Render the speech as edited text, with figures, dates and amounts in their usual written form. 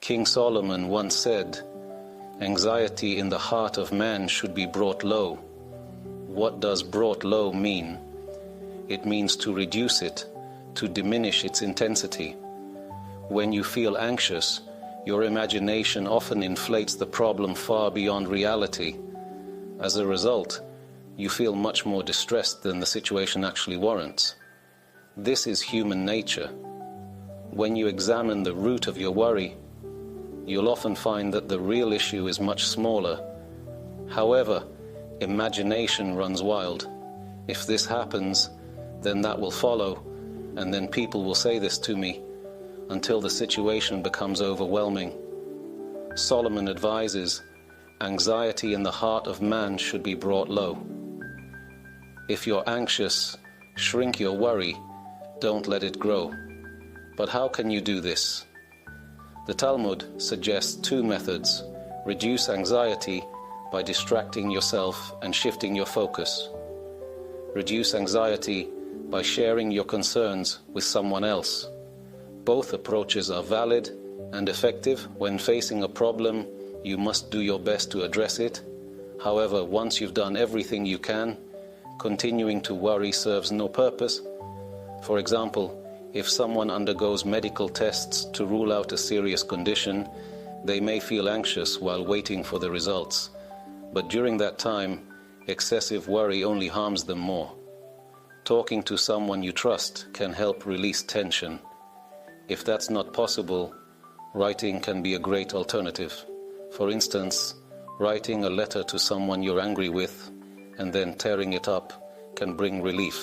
King Solomon once said, "Anxiety in the heart of man should be brought low." What does brought low mean? It means to reduce it, to diminish its intensity. When you feel anxious, your imagination often inflates the problem far beyond reality. As a result, you feel much more distressed than the situation actually warrants. This is human nature. When you examine the root of your worry, you'll often find that the real issue is much smaller. However, imagination runs wild. If this happens, then that will follow, and then people will say this to me until the situation becomes overwhelming. Solomon advises, anxiety in the heart of man should be brought low. If you're anxious, shrink your worry, don't let it grow. But how can you do this? The Talmud suggests two methods. Reduce anxiety by distracting yourself and shifting your focus. Reduce anxiety by sharing your concerns with someone else. Both approaches are valid and effective. When facing a problem, you must do your best to address it. However, once you've done everything you can, continuing to worry serves no purpose. For example, if someone undergoes medical tests to rule out a serious condition, they may feel anxious while waiting for the results. But during that time, excessive worry only harms them more. Talking to someone you trust can help release tension. If that's not possible, writing can be a great alternative. For instance, writing a letter to someone you're angry with and then tearing it up can bring relief.